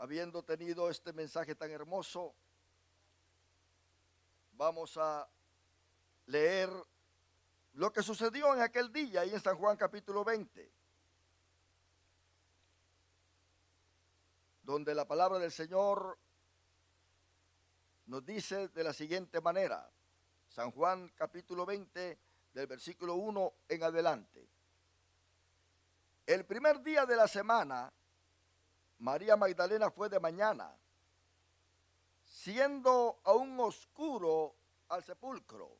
Habiendo tenido este mensaje tan hermoso, vamos a leer lo que sucedió en aquel día ahí en San Juan capítulo 20, donde la palabra del Señor nos dice de la siguiente manera. San Juan capítulo 20, del versículo 1 en adelante. El primer día de la semana, María Magdalena fue de mañana, siendo aún oscuro, al sepulcro,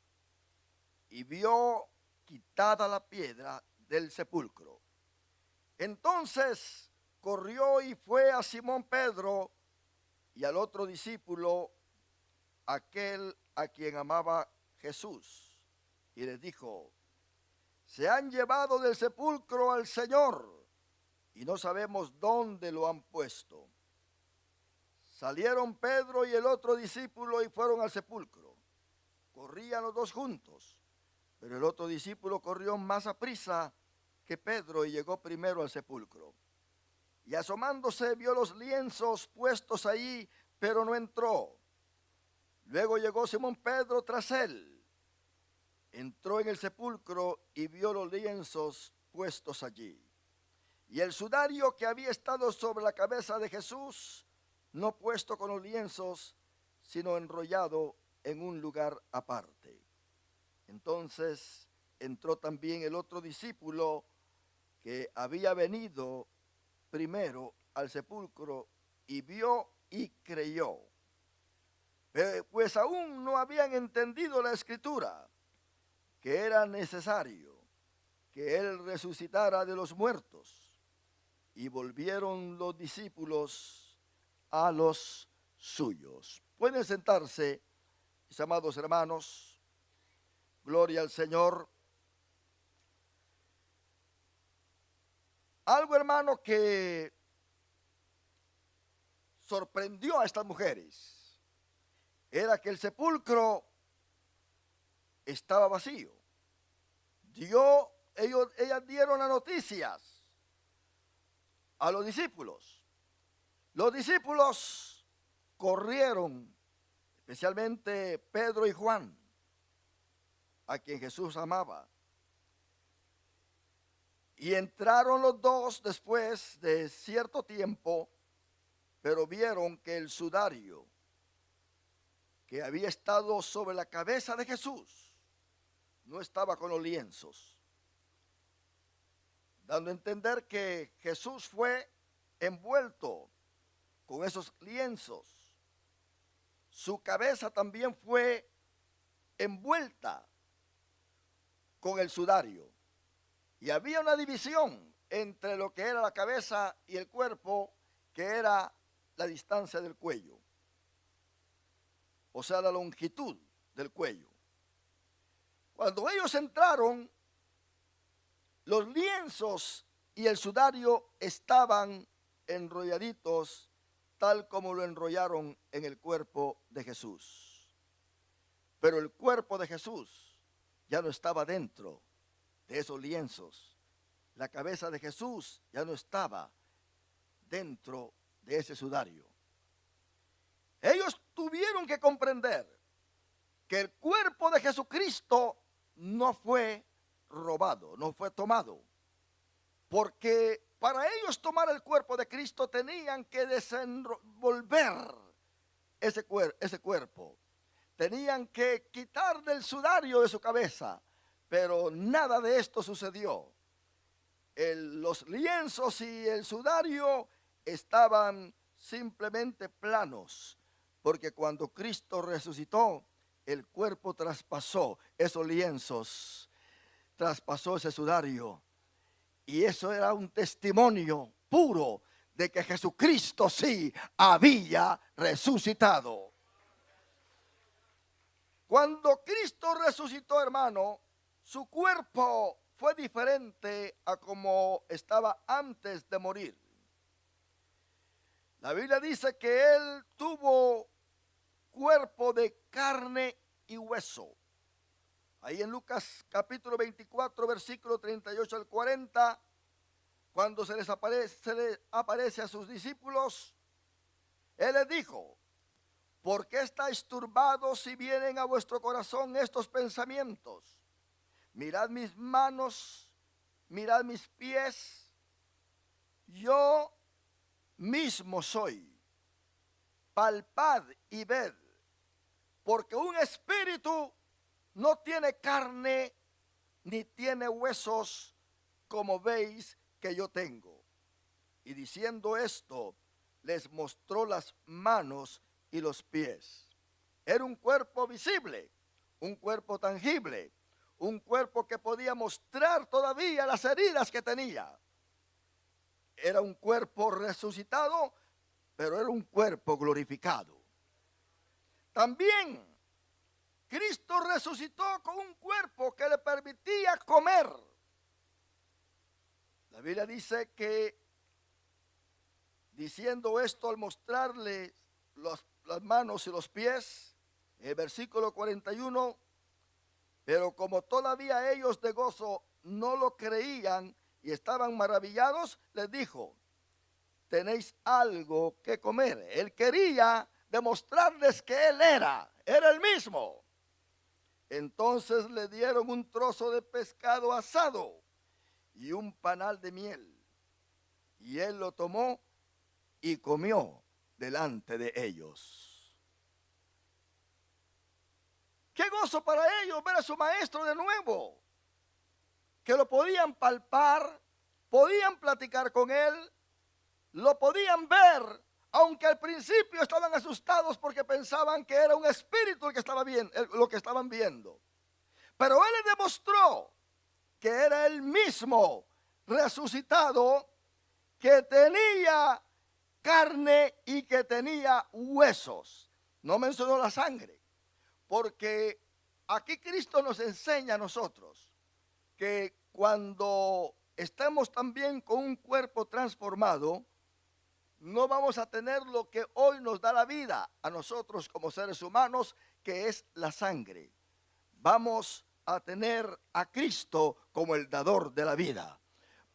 y vio quitada la piedra del sepulcro. Entonces corrió y fue a Simón Pedro y al otro discípulo, aquel a quien amaba Jesús, y les dijo: se han llevado del sepulcro al Señor y no sabemos dónde lo han puesto. Salieron Pedro y el otro discípulo y fueron al sepulcro. Corrían los dos juntos, pero el otro discípulo corrió más aprisa que Pedro y llegó primero al sepulcro. Y asomándose vio los lienzos puestos allí, pero no entró. Luego llegó Simón Pedro tras él. Entró en el sepulcro y vio los lienzos puestos allí, y el sudario que había estado sobre la cabeza de Jesús, no puesto con los lienzos, sino enrollado en un lugar aparte. Entonces entró también el otro discípulo que había venido primero al sepulcro y vio y creyó, pues aún no habían entendido la escritura, que era necesario que él resucitara de los muertos. Y volvieron los discípulos a los suyos. Pueden sentarse, mis amados hermanos. Gloria al Señor. Algo, hermano, que sorprendió a estas mujeres era que el sepulcro estaba vacío. Ellas dieron las noticias a los discípulos. Los discípulos corrieron, especialmente Pedro y Juan, a quien Jesús amaba. Y entraron los dos después de cierto tiempo, pero vieron que el sudario que había estado sobre la cabeza de Jesús no estaba con los lienzos, dando a entender que Jesús fue envuelto con esos lienzos. Su cabeza también fue envuelta con el sudario. Y había una división entre lo que era la cabeza y el cuerpo, que era la distancia del cuello, o sea, la longitud del cuello. Cuando ellos entraron, los lienzos y el sudario estaban enrolladitos, tal como lo enrollaron en el cuerpo de Jesús. Pero el cuerpo de Jesús ya no estaba dentro de esos lienzos. La cabeza de Jesús ya no estaba dentro de ese sudario. Ellos tuvieron que comprender que el cuerpo de Jesucristo no fue robado, no fue tomado, porque para ellos tomar el cuerpo de Cristo tenían que desenvolver ese cuerpo, tenían que quitar del sudario de su cabeza, pero nada de esto sucedió. Los lienzos y el sudario estaban simplemente planos, porque cuando Cristo resucitó, el cuerpo traspasó esos lienzos, traspasó ese sudario, y eso era un testimonio puro de que Jesucristo sí había resucitado. Cuando Cristo resucitó, hermano, su cuerpo fue diferente a como estaba antes de morir. La Biblia dice que él tuvo cuerpo de carne y hueso. Ahí en Lucas capítulo 24, versículo 38 al 40, cuando se les aparece a sus discípulos, Él les dijo: ¿por qué estáis turbados si vienen a vuestro corazón estos pensamientos? Mirad mis manos, mirad mis pies, yo mismo soy. Palpad y ved, porque un espíritu no tiene carne ni tiene huesos, como veis que yo tengo. Y diciendo esto, les mostró las manos y los pies. Era un cuerpo visible, un cuerpo tangible, un cuerpo que podía mostrar todavía las heridas que tenía. Era un cuerpo resucitado, pero era un cuerpo glorificado. También Cristo resucitó con un cuerpo que le permitía comer. La Biblia dice que, diciendo esto, al mostrarle las manos y los pies, en el versículo 41, pero como todavía ellos de gozo no lo creían y estaban maravillados, les dijo: tenéis algo que comer. Él quería demostrarles que él era el mismo. Entonces le dieron un trozo de pescado asado y un panal de miel, y él lo tomó y comió delante de ellos. Qué gozo para ellos ver a su maestro de nuevo, que lo podían palpar, podían platicar con él, lo podían ver, aunque al principio estaban asustados porque pensaban que era un espíritu el que estaba bien, lo que estaban viendo. Pero él les demostró que era el mismo resucitado, que tenía carne y que tenía huesos. No mencionó la sangre, porque aquí Cristo nos enseña a nosotros que cuando estemos también con un cuerpo transformado, no vamos a tener lo que hoy nos da la vida a nosotros como seres humanos, que es la sangre. Vamos a tener a Cristo como el dador de la vida.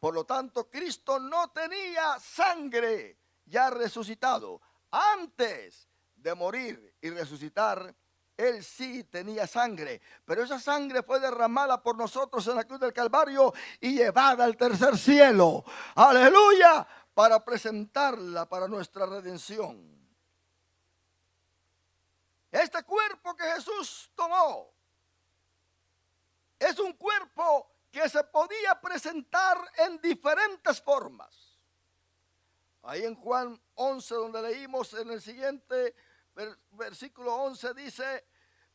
Por lo tanto, Cristo no tenía sangre ya resucitado. Antes de morir y resucitar, él sí tenía sangre, pero esa sangre fue derramada por nosotros en la cruz del Calvario y llevada al tercer cielo. ¡Aleluya! Para presentarla para nuestra redención. Este cuerpo que Jesús tomó es un cuerpo que se podía presentar en diferentes formas. Ahí en Juan 11, donde leímos en el siguiente versículo 11, dice,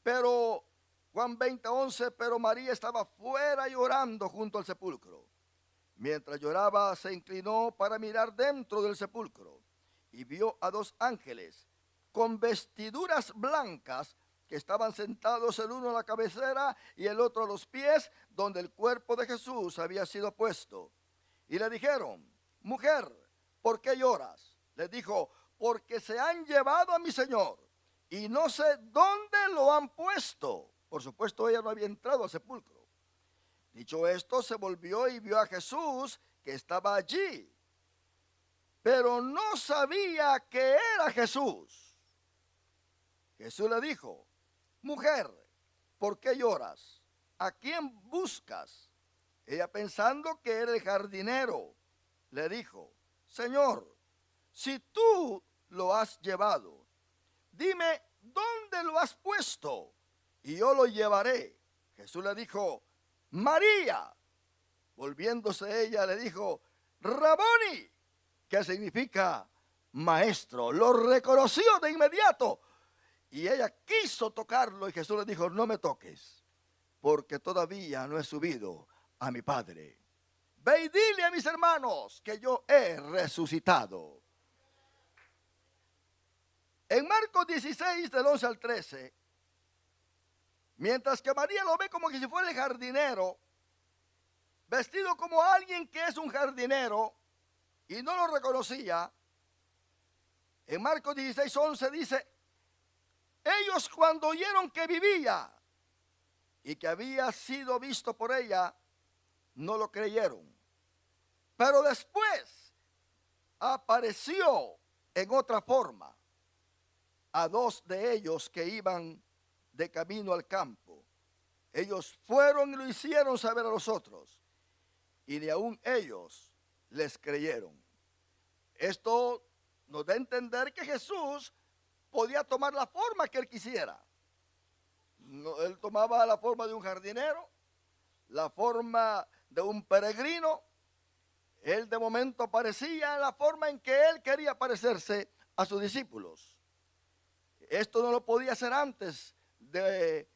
pero Juan 20, 11, pero María estaba fuera llorando junto al sepulcro. Mientras lloraba, se inclinó para mirar dentro del sepulcro y vio a dos ángeles con vestiduras blancas que estaban sentados, el uno a la cabecera y el otro a los pies, donde el cuerpo de Jesús había sido puesto. Y le dijeron: mujer, ¿por qué lloras? Le dijo: porque se han llevado a mi Señor y no sé dónde lo han puesto. Por supuesto, ella no había entrado al sepulcro. Dicho esto, se volvió y vio a Jesús que estaba allí, pero no sabía que era Jesús. Jesús le dijo: mujer, ¿por qué lloras? ¿A quién buscas? Ella, pensando que era el jardinero, le dijo: Señor, si tú lo has llevado, dime dónde lo has puesto y yo lo llevaré. Jesús le dijo: María. Volviéndose ella, le dijo: Raboni, que significa maestro. Lo reconoció de inmediato y ella quiso tocarlo y Jesús le dijo: no me toques, porque todavía no he subido a mi Padre. Ve y dile a mis hermanos que yo he resucitado. En Marcos 16, del 11 al 13, mientras que María lo ve como que si fuera el jardinero, vestido como alguien que es un jardinero, y no lo reconocía, en Marcos 16, 11 dice: ellos, cuando oyeron que vivía y que había sido visto por ella, no lo creyeron. Pero después apareció en otra forma a dos de ellos que iban de camino al campo. Ellos fueron y lo hicieron saber a los otros, y ni aun ellos les creyeron. Esto nos da a entender que Jesús podía tomar la forma que él quisiera. No, él tomaba la forma de un jardinero, la forma de un peregrino. Él de momento aparecía en la forma en que él quería parecerse a sus discípulos. Esto no lo podía hacer antes de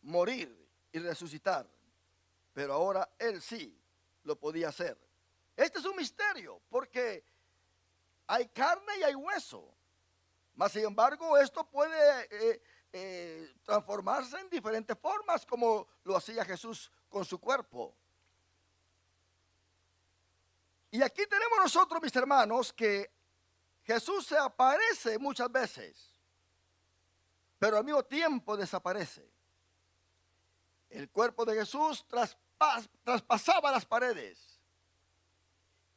morir y resucitar, pero ahora él sí lo podía hacer. Este es un misterio, porque hay carne y hay hueso. Mas sin embargo, esto puede transformarse en diferentes formas, como lo hacía Jesús con su cuerpo. Y aquí tenemos nosotros, mis hermanos, que Jesús se aparece muchas veces, pero al mismo tiempo desaparece. El cuerpo de Jesús traspasaba las paredes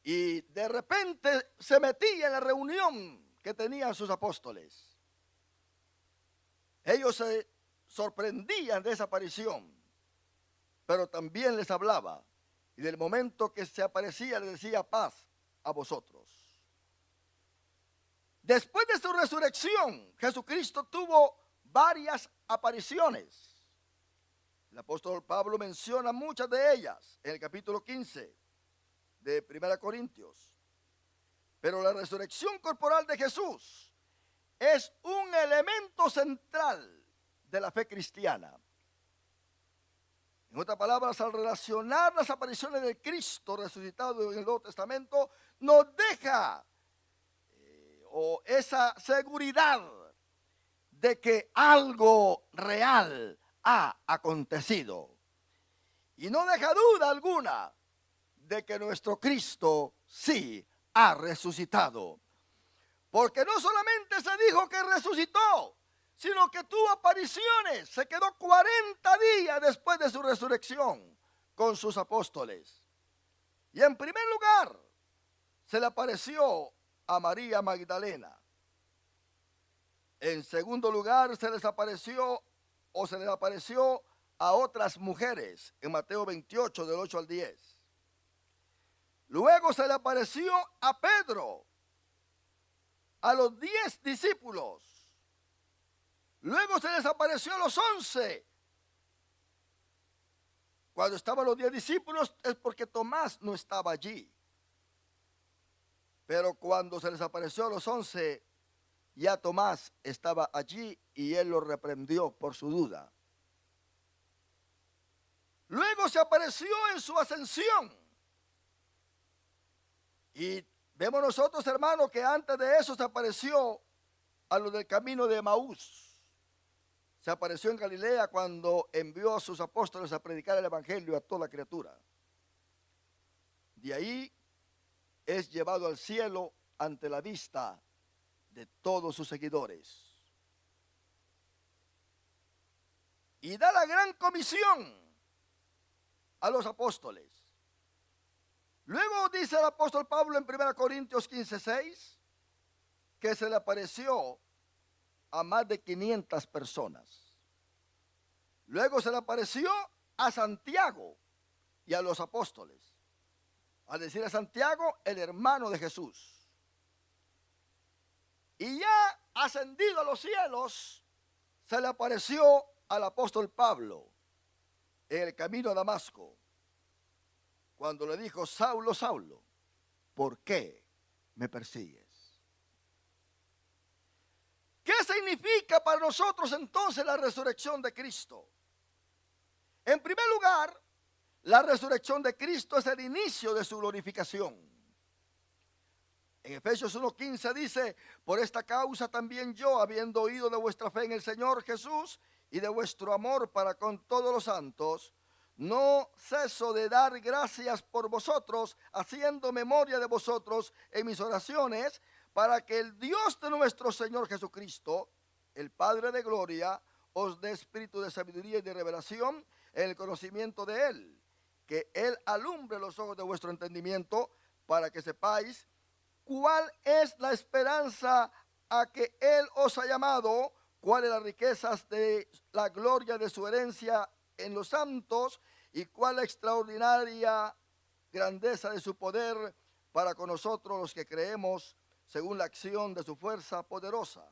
y de repente se metía en la reunión que tenían sus apóstoles. Ellos se sorprendían de esa aparición, pero también les hablaba. Y del momento que se aparecía, les decía: paz a vosotros. Después de su resurrección, Jesucristo tuvo varias apariciones. El apóstol Pablo menciona muchas de ellas en el capítulo 15 de 1 Corintios. Pero la resurrección corporal de Jesús es un elemento central de la fe cristiana. En otras palabras, al relacionar las apariciones de Cristo resucitado en el Nuevo Testamento, nos deja esa seguridad de que algo real ha acontecido. Y no deja duda alguna de que nuestro Cristo sí ha resucitado. Porque no solamente se dijo que resucitó, sino que tuvo apariciones. Se quedó 40 días después de su resurrección con sus apóstoles. Y en primer lugar, se le apareció a María Magdalena. En segundo lugar, se les apareció a otras mujeres en Mateo 28, del 8 al 10. Luego se le apareció a Pedro, a los 10 discípulos. Luego se les apareció a los 11. Cuando estaban los 10 discípulos es porque Tomás no estaba allí. Pero cuando se les apareció a los 11, ya Tomás estaba allí y él lo reprendió por su duda. Luego se apareció en su ascensión. Y vemos nosotros, hermanos, que antes de eso se apareció a los del camino de Emaús. Se apareció en Galilea cuando envió a sus apóstoles a predicar el evangelio a toda criatura. De ahí es llevado al cielo ante la vista de todos sus seguidores. Y da la gran comisión a los apóstoles. Luego dice el apóstol Pablo en 1 Corintios 15:6 que se le apareció a más de 500 personas. Luego se le apareció a Santiago y a los apóstoles. Al decir a Santiago, el hermano de Jesús. Y ya ascendido a los cielos, se le apareció al apóstol Pablo en el camino a Damasco, cuando le dijo: Saulo, Saulo, ¿por qué me persigues? ¿Qué significa para nosotros entonces la resurrección de Cristo? En primer lugar, la resurrección de Cristo es el inicio de su glorificación. En Efesios 1:15 dice: por esta causa también yo, habiendo oído de vuestra fe en el Señor Jesús y de vuestro amor para con todos los santos, no ceso de dar gracias por vosotros, haciendo memoria de vosotros en mis oraciones, para que el Dios de nuestro Señor Jesucristo, el Padre de gloria, os dé espíritu de sabiduría y de revelación en el conocimiento de Él, que Él alumbre los ojos de vuestro entendimiento, para que sepáis cuál es la esperanza a que Él os ha llamado, cuáles las riquezas de la gloria de su herencia en los santos y cuál la extraordinaria grandeza de su poder para con nosotros los que creemos según la acción de su fuerza poderosa.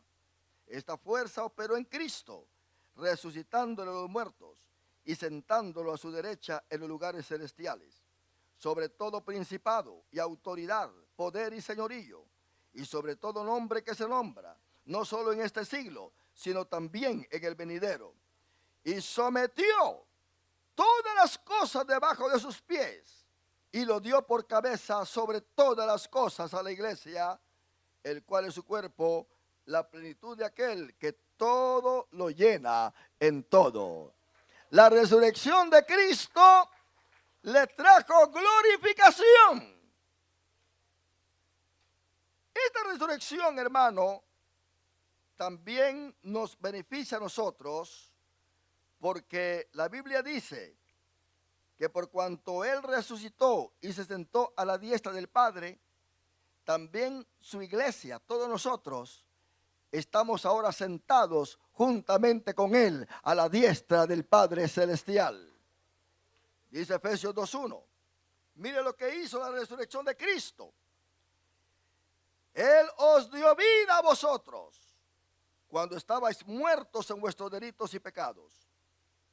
Esta fuerza operó en Cristo, resucitándole a los muertos y sentándolo a su derecha en los lugares celestiales, sobre todo principado y autoridad, poder y señorío, y sobre todo nombre que se nombra, no solo en este siglo, sino también en el venidero. Y sometió todas las cosas debajo de sus pies, y lo dio por cabeza sobre todas las cosas a la iglesia, el cual es su cuerpo, la plenitud de aquel que todo lo llena en todo. La resurrección de Cristo le trajo glorificación. Esta resurrección, hermano, también nos beneficia a nosotros, porque la Biblia dice que por cuanto Él resucitó y se sentó a la diestra del Padre, también su iglesia, todos nosotros, estamos ahora sentados juntamente con Él a la diestra del Padre Celestial. Dice Efesios 2:1. Mire lo que hizo la resurrección de Cristo. Él os dio vida a vosotros cuando estabais muertos en vuestros delitos y pecados,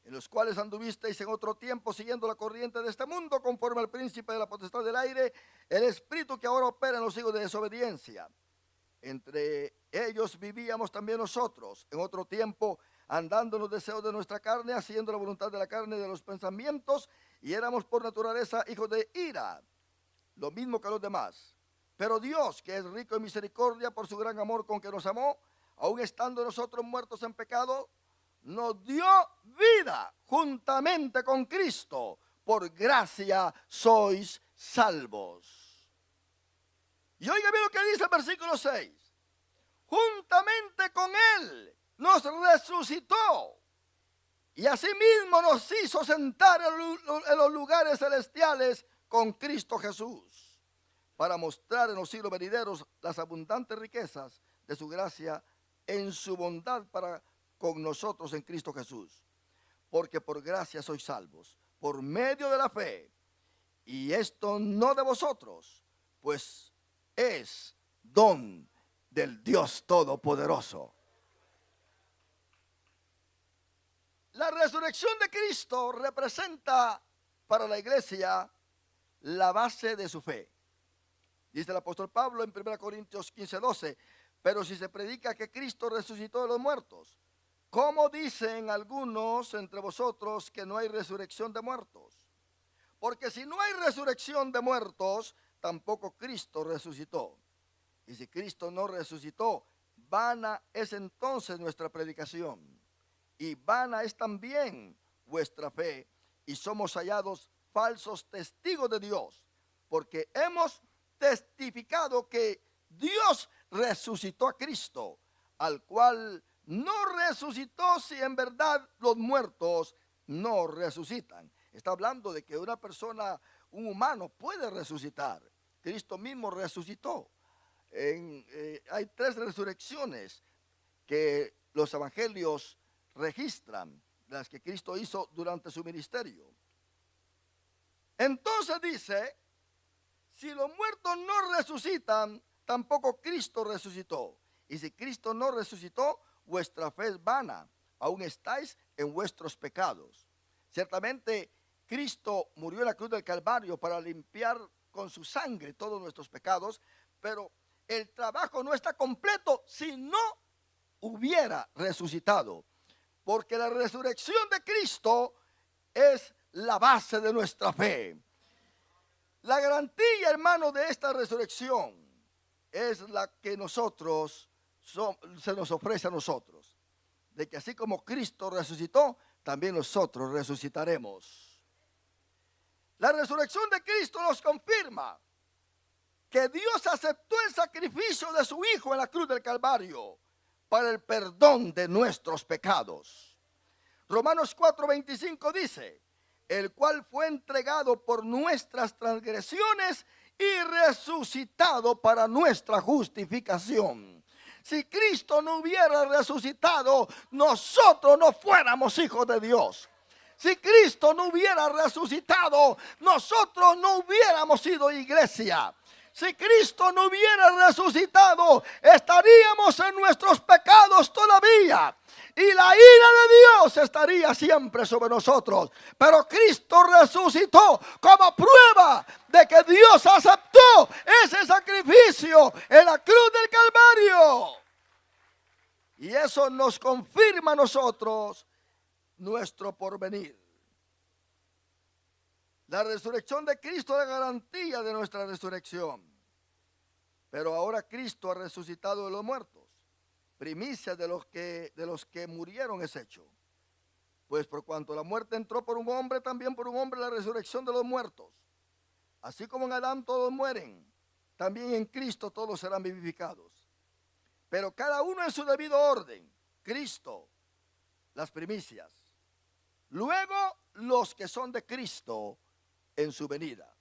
en los cuales anduvisteis en otro tiempo siguiendo la corriente de este mundo, conforme al príncipe de la potestad del aire, el espíritu que ahora opera en los hijos de desobediencia. Entre ellos vivíamos también nosotros en otro tiempo, andando en los deseos de nuestra carne, haciendo la voluntad de la carne y de los pensamientos, y éramos por naturaleza hijos de ira, lo mismo que los demás. Pero Dios, que es rico en misericordia por su gran amor con que nos amó, aun estando nosotros muertos en pecado, nos dio vida juntamente con Cristo. Por gracia sois salvos. Y oiga bien lo que dice el versículo 6. Juntamente con Él nos resucitó y asimismo nos hizo sentar en los lugares celestiales con Cristo Jesús, para mostrar en los siglos venideros las abundantes riquezas de su gracia en su bondad para con nosotros en Cristo Jesús. Porque por gracia sois salvos, por medio de la fe, y esto no de vosotros, pues es don del Dios Todopoderoso. La resurrección de Cristo representa para la iglesia la base de su fe. Dice el apóstol Pablo en 1 Corintios 15:12, pero si se predica que Cristo resucitó de los muertos, ¿cómo dicen algunos entre vosotros que no hay resurrección de muertos? Porque si no hay resurrección de muertos, tampoco Cristo resucitó. Y si Cristo no resucitó, vana es entonces nuestra predicación, y vana es también vuestra fe, y somos hallados falsos testigos de Dios, porque hemos testificado que Dios resucitó a Cristo, al cual no resucitó si en verdad los muertos no resucitan. Está hablando de que una persona, un humano puede resucitar. Cristo mismo resucitó. Hay 3 resurrecciones que los evangelios registran, las que Cristo hizo durante su ministerio. Entonces dice, si los muertos no resucitan, tampoco Cristo resucitó. Y si Cristo no resucitó, vuestra fe es vana, aún estáis en vuestros pecados. Ciertamente Cristo murió en la cruz del Calvario para limpiar con su sangre todos nuestros pecados, pero el trabajo no está completo si no hubiera resucitado, porque la resurrección de Cristo es la base de nuestra fe. La garantía, hermano, de esta resurrección es la que se nos ofrece a nosotros, de que así como Cristo resucitó, también nosotros resucitaremos. La resurrección de Cristo nos confirma que Dios aceptó el sacrificio de su Hijo en la cruz del Calvario para el perdón de nuestros pecados. Romanos 4:25 dice, el cual fue entregado por nuestras transgresiones y resucitado para nuestra justificación. Si Cristo no hubiera resucitado, nosotros no fuéramos hijos de Dios. Si Cristo no hubiera resucitado, nosotros no hubiéramos sido iglesia. Si Cristo no hubiera resucitado, estaríamos en nuestros pecados todavía. Y la ira de Dios estaría siempre sobre nosotros. Pero Cristo resucitó como prueba de que Dios aceptó ese sacrificio en la cruz del Calvario. Y eso nos confirma a nosotros nuestro porvenir. La resurrección de Cristo es la garantía de nuestra resurrección. Pero ahora Cristo ha resucitado de los muertos. Primicia de los que murieron es hecho. Pues por cuanto la muerte entró por un hombre, también por un hombre la resurrección de los muertos. Así como en Adán todos mueren, también en Cristo todos serán vivificados. Pero cada uno en su debido orden. Cristo, las primicias. Luego los que son de Cristo en su venida.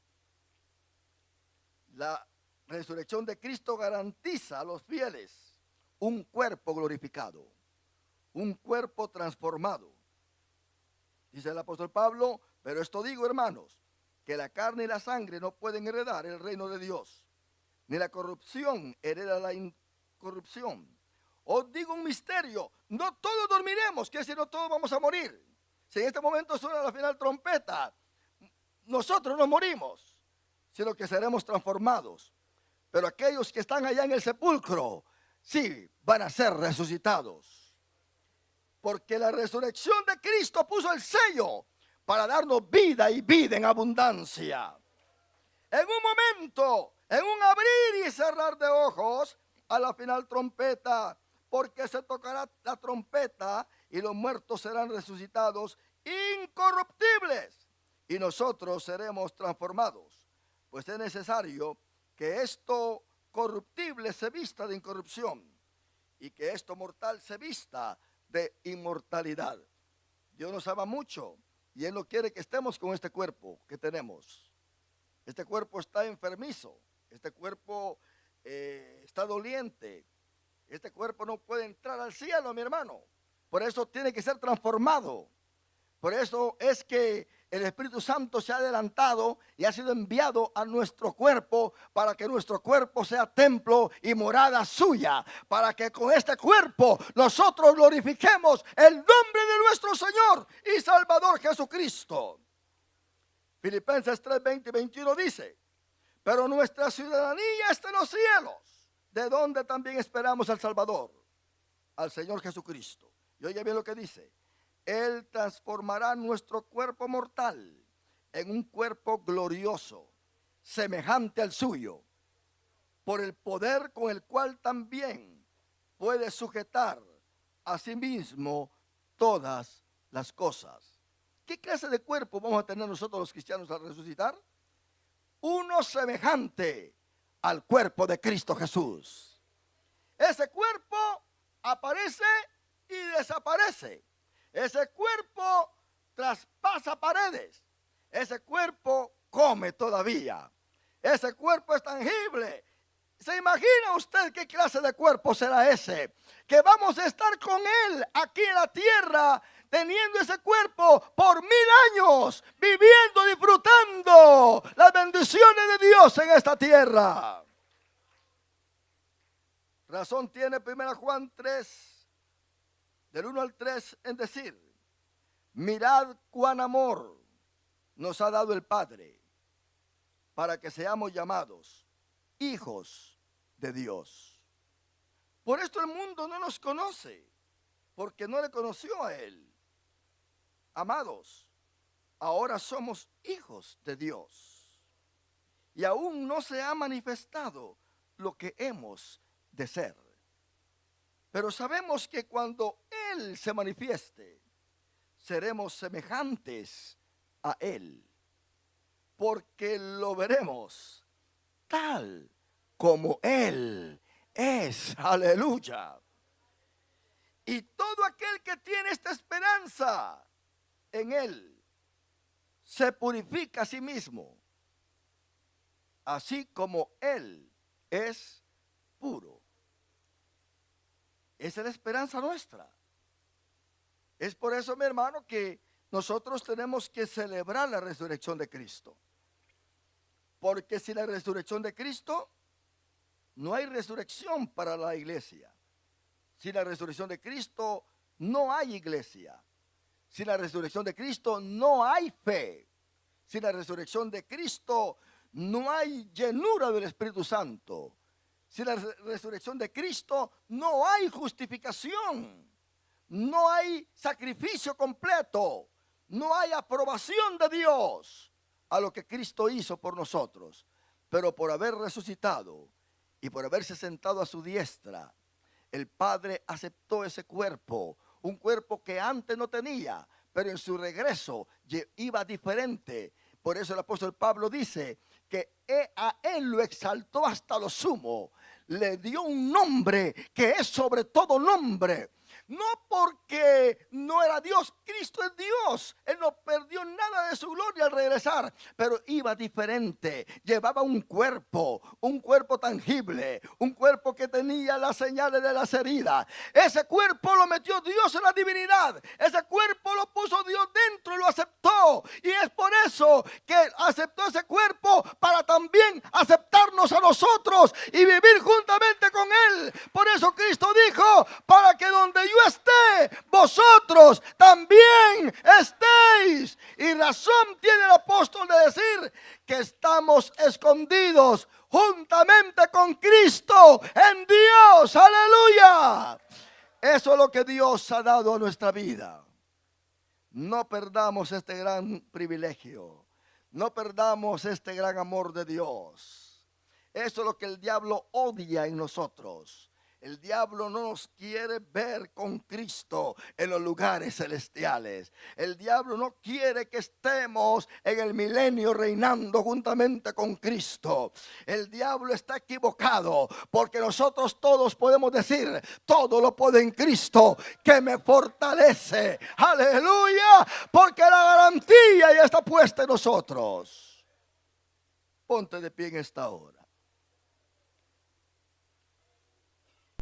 La resurrección de Cristo garantiza a los fieles un cuerpo glorificado, un cuerpo transformado. Dice el apóstol Pablo, pero esto digo, hermanos, que la carne y la sangre no pueden heredar el reino de Dios, ni la corrupción hereda la incorrupción. Os digo un misterio, no todos dormiremos, que si no todos vamos a morir. Si en este momento suena la final trompeta, nosotros no morimos, sino que seremos transformados. Pero aquellos que están allá en el sepulcro, sí, van a ser resucitados. Porque la resurrección de Cristo puso el sello para darnos vida y vida en abundancia. En un momento, en un abrir y cerrar de ojos, a la final trompeta, porque se tocará la trompeta y los muertos serán resucitados incorruptibles y nosotros seremos transformados. Pues es necesario que esto corruptible se vista de incorrupción y que esto mortal se vista de inmortalidad. Dios nos ama mucho y Él no quiere que estemos con este cuerpo que tenemos. Este cuerpo está enfermizo, este cuerpo está doliente, este cuerpo no puede entrar al cielo, mi hermano. Por eso tiene que ser transformado. Por eso es que el Espíritu Santo se ha adelantado y ha sido enviado a nuestro cuerpo para que nuestro cuerpo sea templo y morada suya. Para que con este cuerpo nosotros glorifiquemos el nombre de nuestro Señor y Salvador Jesucristo. Filipenses 3, 20 y 21 dice, pero nuestra ciudadanía está en los cielos, de donde también esperamos al Salvador, al Señor Jesucristo. Y oye bien lo que dice. Él transformará nuestro cuerpo mortal en un cuerpo glorioso, semejante al suyo, por el poder con el cual también puede sujetar a sí mismo todas las cosas. ¿Qué clase de cuerpo vamos a tener nosotros los cristianos al resucitar? Uno semejante al cuerpo de Cristo Jesús. Ese cuerpo aparece y desaparece. Ese cuerpo traspasa paredes. Ese cuerpo come todavía. Ese cuerpo es tangible. ¿Se imagina usted qué clase de cuerpo será ese? Que vamos a estar con Él aquí en la tierra, teniendo ese cuerpo por 1000 años, viviendo, disfrutando las bendiciones de Dios en esta tierra. Razón tiene 1 Juan 3. Del 1 al 3 en decir, mirad cuán amor nos ha dado el Padre para que seamos llamados hijos de Dios. Por esto el mundo no nos conoce, porque no le conoció a Él. Amados, ahora somos hijos de Dios y aún no se ha manifestado lo que hemos de ser. Pero sabemos que cuando Él se manifieste, seremos semejantes a Él, porque lo veremos tal como Él es. Aleluya. Y todo aquel que tiene esta esperanza en Él, se purifica a sí mismo, así como Él es puro. Esa es la esperanza nuestra. Es por eso, mi hermano, que nosotros tenemos que celebrar la resurrección de Cristo. Porque sin la resurrección de Cristo, no hay resurrección para la iglesia. Sin la resurrección de Cristo, no hay iglesia. Sin la resurrección de Cristo, no hay fe. Sin la resurrección de Cristo, no hay llenura del Espíritu Santo. Sin la resurrección de Cristo, no hay justificación. No hay sacrificio completo. No hay aprobación de Dios a lo que Cristo hizo por nosotros. Pero por haber resucitado y por haberse sentado a su diestra, el Padre aceptó ese cuerpo, un cuerpo que antes no tenía, pero en su regreso iba diferente. Por eso el apóstol Pablo dice que a él lo exaltó hasta lo sumo, le dio un nombre que es sobre todo nombre. No porque no era Dios, Cristo es Dios. Él no perdió nada de su gloria al regresar, pero iba diferente. Llevaba un cuerpo tangible, un cuerpo que tenía las señales de las heridas. Ese cuerpo lo metió Dios en la divinidad. Ese cuerpo lo puso Dios dentro y lo aceptó. Y es por eso que aceptó ese cuerpo para también aceptarnos a nosotros y vivir juntamente con Él. Por eso Cristo dijo, para que donde yo esté, vosotros también estéis. Y razón tiene el apóstol de decir que estamos escondidos juntamente con Cristo en Dios. Aleluya. Eso es lo que Dios ha dado a nuestra vida. No perdamos este gran privilegio. No perdamos este gran amor de Dios. Eso es lo que el diablo odia en nosotros. El diablo no nos quiere ver con Cristo en los lugares celestiales. El diablo no quiere que estemos en el milenio reinando juntamente con Cristo. El diablo está equivocado, porque nosotros todos podemos decir, todo lo puedo en Cristo que me fortalece. Aleluya, porque la garantía ya está puesta en nosotros. Ponte de pie en esta hora.